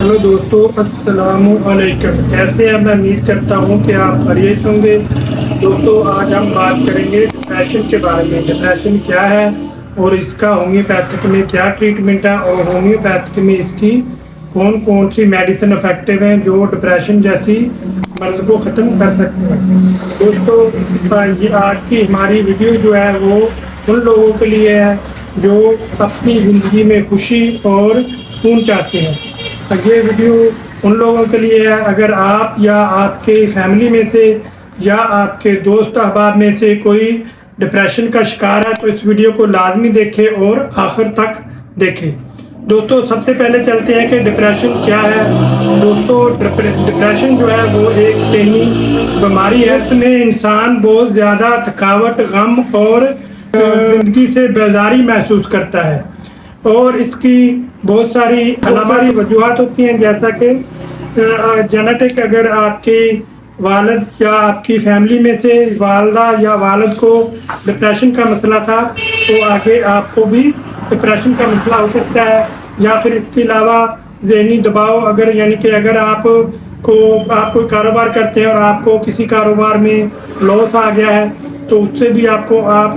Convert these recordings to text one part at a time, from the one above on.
Hello दोस्तों, अस्सलामुअलैकुम। कैसे हैं? मैं उम्मीद करता हूं कि आप खैरियत होंगे। दोस्तों, आज हम बात करेंगे डिप्रेशन के बारे में। डिप्रेशन क्या है और इसका होम्योपैथिक में क्या ट्रीटमेंट है और होम्योपैथिक में इसकी कौन कौन सी मेडिसिन इफेक्टिव हैं जो डिप्रेशन जैसी मर्ज को ख़त्म कर सकते हैं। दोस्तों, ये आज की हमारी वीडियो जो है वो उन लोगों के लिए है जो अपनी ज़िंदगी में खुशी और सुकून चाहते हैं। ये वीडियो उन लोगों के लिए है अगर आप या आपके फैमिली में से या आपके दोस्त अहबाब में से कोई डिप्रेशन का शिकार है तो इस वीडियो को लाजमी देखें और आखिर तक देखें। दोस्तों, सबसे पहले चलते हैं कि डिप्रेशन क्या है। दोस्तों, डिप्रेशन जो है वो एक ज़हनी बीमारी है। इसमें इंसान बहुत ज़्यादा थकावट, गम और ज़िंदगी से बेजारी महसूस करता है और इसकी बहुत सारी अलामारी वजूहत होती हैं, जैसा कि जेनेटिक, अगर आपके वालिद या आपकी फैमिली में से वालदा या वालिद को डिप्रेशन का मसला था तो आगे आपको भी डिप्रेशन का मसला हो सकता है। या फिर इसके अलावा ज़हनी दबाव, अगर यानी कि अगर आप कोई कारोबार करते हैं और आपको किसी कारोबार में लॉस आ गया है तो उससे भी आप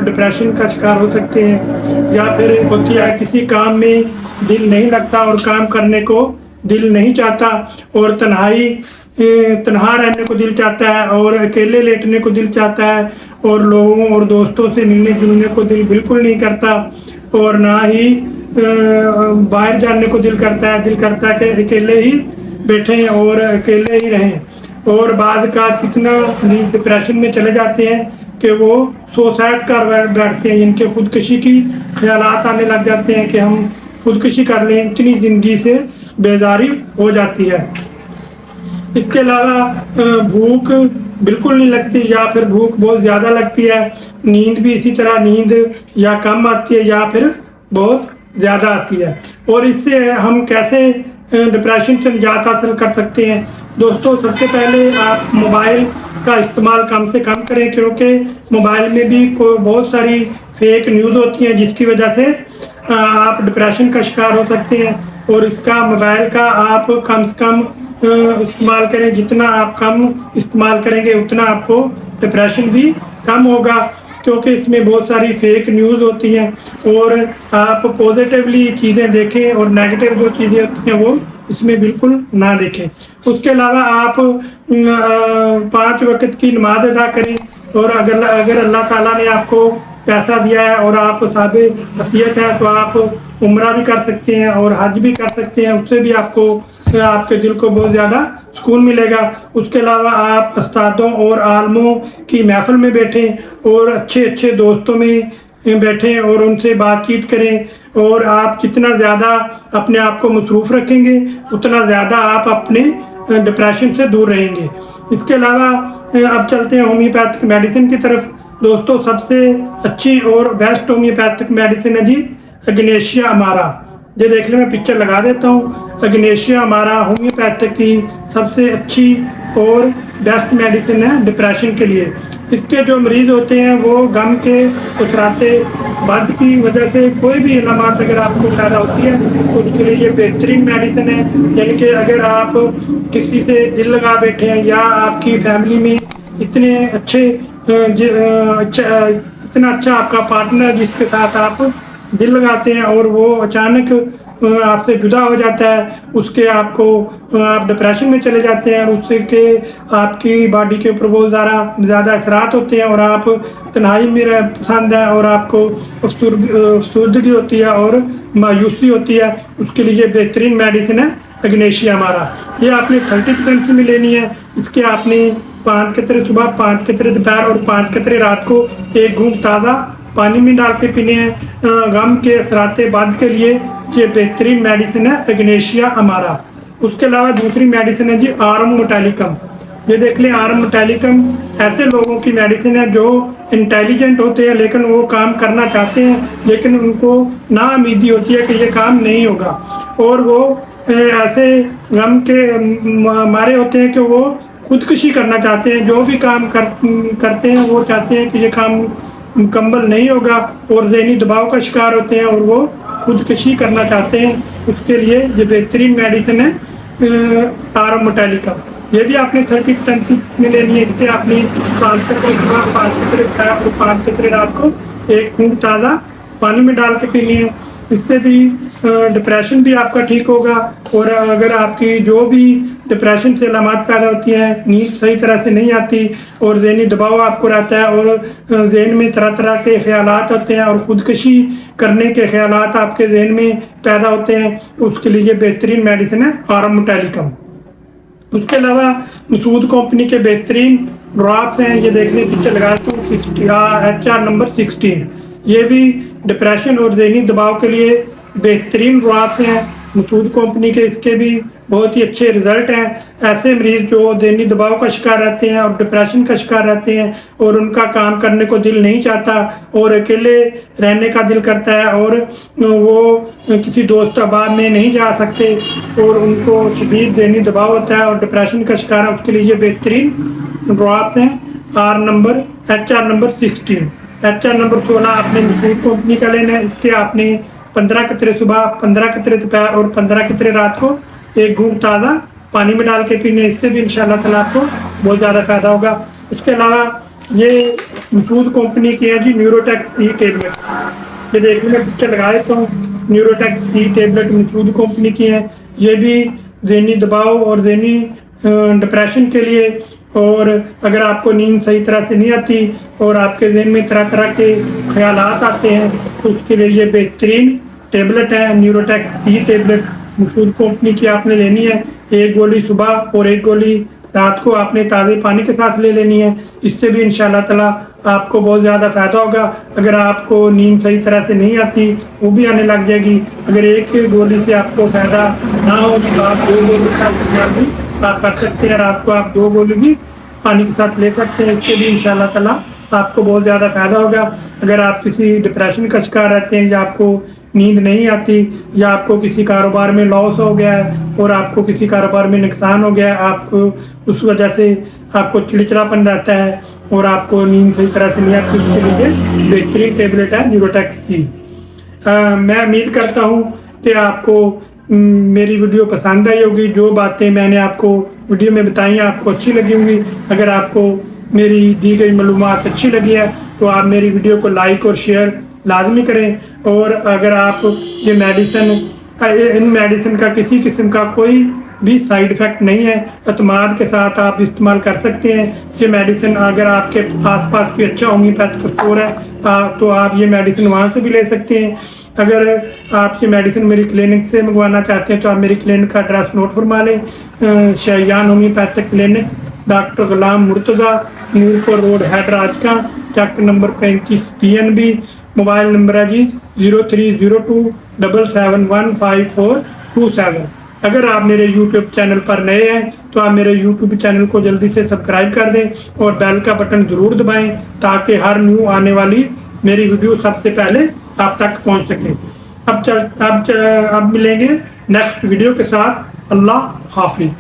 डिप्रेशन का शिकार हो सकते हैं। या फिर होती है किसी काम में दिल नहीं लगता और काम करने को दिल नहीं चाहता और तन्हा रहने को दिल चाहता है और अकेले लेटने को दिल चाहता है और लोगों और दोस्तों से मिलने जुलने को दिल बिल्कुल नहीं करता और ना ही बाहर जाने को दिल करता है कि अकेले ही बैठें और अकेले ही रहें। और बाद का कितना डिप्रेशन में चले जाते हैं कि वो सुसाइड कर बैठते हैं, जिनके खुदकुशी की ख्यालात आने लग जाते हैं कि हम खुदकुशी कर लें, इतनी ज़िंदगी से बेजारी हो जाती है। इसके अलावा भूख बिल्कुल नहीं लगती या फिर भूख बहुत ज़्यादा लगती है। नींद भी इसी तरह, नींद या कम आती है या फिर बहुत ज़्यादा आती है। और इससे हम कैसे डिप्रेशन से निजात हासिल कर सकते हैं। दोस्तों, सबसे पहले आप मोबाइल का इस्तेमाल कम से कम करें, क्योंकि मोबाइल में भी बहुत सारी फेक न्यूज़ होती हैं जिसकी वजह से आप डिप्रेशन का शिकार हो सकते हैं। और इसका मोबाइल का आप कम से कम इस्तेमाल करें। जितना आप कम इस्तेमाल करेंगे उतना आपको डिप्रेशन भी कम होगा, क्योंकि इसमें बहुत सारी फेक न्यूज़ होती हैं। और आप पॉजिटिवली चीज़ें देखें और नेगेटिव जो चीज़ें होती हैं वो इसमें बिल्कुल ना देखें। उसके अलावा आप 5 वक्त की नमाज अदा करें। और अगर अल्लाह ताला ने आपको पैसा दिया है और आप साहिबे हसीयत है तो आप उम्रा भी कर सकते हैं और हज भी कर सकते हैं। उससे भी आपके दिल को बहुत ज़्यादा सुकून मिलेगा। उसके अलावा आप उस्तादों और आलमों की महफिल में बैठें और अच्छे अच्छे दोस्तों में बैठें और उनसे बातचीत करें। और आप जितना ज़्यादा अपने आप को मसरूफ़ रखेंगे उतना ज़्यादा आप अपने डिप्रेशन से दूर रहेंगे। इसके अलावा अब चलते हैं होम्योपैथिक मेडिसिन की तरफ। दोस्तों, सबसे अच्छी और बेस्ट होम्योपैथिक मेडिसिन है जी एग्नेशिया अमारा। ये देख लें, मैं पिक्चर लगा देता हूँ। एग्नेशिया अमारा होम्योपैथिक की सबसे अच्छी और बेस्ट मेडिसिन है डिप्रेशन के लिए। इसके जो मरीज़ होते हैं वो गम के उसराते बद की वजह से कोई भी इलामात अगर आपको पैदा होती है तो उसके लिए ये बेहतरीन मेडिसिन है। यानी कि अगर आप किसी से दिल लगा बैठे हैं या आपकी फैमिली में इतना अच्छा आपका पार्टनर है जिसके साथ आप दिल लगाते हैं और वो अचानक आपसे जुदा हो जाता है, उसके आप डिप्रेशन में चले जाते हैं और उससे के आपकी बॉडी के ऊपर बहुत ज़्यादा असरात होते हैं और आप तन्हाई में पसंद है और आपको अफसरदगी होती है और मायूसी होती है। उसके लिए बेहतरीन मेडिसिन है एग्नेशिया अमारा। ये आपने 30% में लेनी है। इसके आपने 5 कतरे सुबह, 5 कतरे दोपहर और 5 कतरे रात को एक घूंट ताज़ा पानी में डाल के पीने हैं। गम के असराते बाद के लिए ये बेहतरीन मेडिसिन है एग्नेशिया अमारा। उसके अलावा दूसरी मेडिसिन है जी आर्म मोटैलिकम। ये देख लें, आर्म मोटैलिकम ऐसे लोगों की मेडिसिन है जो इंटेलिजेंट होते हैं लेकिन वो काम करना चाहते हैं लेकिन उनको नाउम्मीदी होती है कि ये काम नहीं होगा और वो ऐसे गम के मारे होते हैं कि वो खुदकुशी करना चाहते हैं। जो भी काम करते हैं वो चाहते हैं कि ये काम मुकम्मल नहीं होगा और ज़हनी दबाव का शिकार होते हैं और वो खुदकुशी करना चाहते हैं। उसके लिए ये बेहतरीन मेडिसिन है आरम मोटेलिका, ये भी आपने 30% में लेनी है। इससे आपने 5 कतरे सुबह, 5 कतरे दोपहर और 5 कतरे रात को एक घूंट ताज़ा पानी में डाल के पीनी है। इससे भी डिप्रेशन भी आपका ठीक होगा। और अगर आपकी जो भी डिप्रेशन से अलामत पैदा होती हैं, नींद सही तरह से नहीं आती और ज़हनी दबाव आपको रहता है और जहन में तरह तरह के ख्यालात होते हैं और ख़ुदकशी करने के ख्यालात आपके जहन में पैदा होते हैं, उसके लिए बेहतरीन मेडिसिन है आरम मोटेलिकम। उसके अलावा मसूद कंपनी के बेहतरीन ड्रॉप्स हैं, ये देखने पीछे लगा तो HR नंबर 16, ये भी डिप्रेशन और ज़हनी दबाव के लिए बेहतरीन ड्रॉप्स हैं मसूद कंपनी के। इसके भी बहुत ही अच्छे रिजल्ट हैं। ऐसे मरीज जो ज़हनी दबाव का शिकार रहते हैं और डिप्रेशन का शिकार रहते हैं और उनका काम करने को दिल नहीं चाहता और अकेले रहने का दिल करता है और वो किसी दोस्त अहबाब में नहीं जा सकते और उनको शदीद ज़हनी दबाव होता है और डिप्रेशन का शिकार है, उसके लिए ये बेहतरीन ड्रॉप्स हैं HR नंबर 16। HR नंबर 16 आपने मसूद कंपनी का लेना है। इसके आपने 15 कतरे सुबह, 15 कतरे दोपहर और 15 कतरे रात को एक घूंट ताज़ा पानी में डाल के पीने। इससे भी इंशाल्लाह ताला आपको बहुत ज़्यादा फ़ायदा होगा। उसके अलावा ये मसूद कंपनी की है जी न्यूरोटेक्स ई टेबलेट, ये देखने में पिक्चर लगाए तो न्यूरोटेक्स ई टेबलेट मसूद कंपनी की है। ये भी ज़हनी दबाव और ज़हनी डिप्रेशन के लिए, और अगर आपको नींद सही तरह से नहीं आती और आपके जहन में तरह तरह के ख्यालात आते हैं तो उसके लिए ये बेहतरीन टेबलेट है न्यूरोटेक्स ई टेबलेट मसूद कंपनी की आपने लेनी है। एक गोली सुबह और एक गोली रात को आपने ताज़े पानी के साथ ले लेनी है। इससे भी इंशाल्लाह ताला आपको बहुत ज़्यादा फ़ायदा होगा। अगर आपको नींद सही तरह से नहीं आती वो भी आने लग जाएगी। अगर एक गोली से आपको फ़ायदा ना हो तो आप 2 गोली का इस्तेमाल भी आप कर सकते हैं। रात को आप 2 गोली भी पानी के साथ ले सकते हैं। इससे भी इंशाल्लाह ताला आपको बहुत ज़्यादा फ़ायदा होगा। अगर आप किसी डिप्रेशन का शिकार रहते हैं या आपको नींद नहीं आती या आपको किसी कारोबार में लॉस हो गया है और आपको किसी कारोबार में नुकसान हो गया है, आपको उस वजह से आपको चिड़चिड़ापन रहता है और आपको नींद सही तरह से नहीं आती, उसके लिए बेहतरीन टेबलेट है न्यूरोटेक्स ई। मैं उम्मीद करता हूँ कि आपको मेरी वीडियो पसंद आई होगी। जो बातें मैंने आपको वीडियो में बताई हैं आपको अच्छी लगी होंगी। अगर आपको मेरी दी गई मालूमात अच्छी लगी है तो आप मेरी वीडियो को लाइक और शेयर लाजमी करें। और अगर आप ये इन मेडिसिन का किसी किस्म का कोई भी साइड इफ़ेक्ट नहीं है, एतमाद के साथ आप इस्तेमाल कर सकते हैं। ये मेडिसिन अगर आपके आसपास भी अच्छा होम्योपैथिक स्टोर है तो आप ये मेडिसिन वहाँ से भी ले सकते हैं। अगर आप ये मेडिसिन मेरी क्लिनिक से मंगवाना चाहते हैं तो आप मेरी क्लिनिक का एड्रेस नोट फरमा लें। शयान होम्योपैथिक क्लिनिक, डॉक्टर गुलाम मुर्तज़ा, नूरपुर रोड, हैदराबाद, चक नंबर 35 DNB। मोबाइल नंबर है जी 0302771547। अगर आप मेरे YouTube चैनल पर नए हैं तो आप मेरे YouTube चैनल को जल्दी से सब्सक्राइब कर दें और बेल का बटन ज़रूर दबाएं ताकि हर न्यू आने वाली मेरी वीडियो सबसे पहले आप तक पहुंच सके। अब मिलेंगे नेक्स्ट वीडियो के साथ। अल्लाह हाफिज़।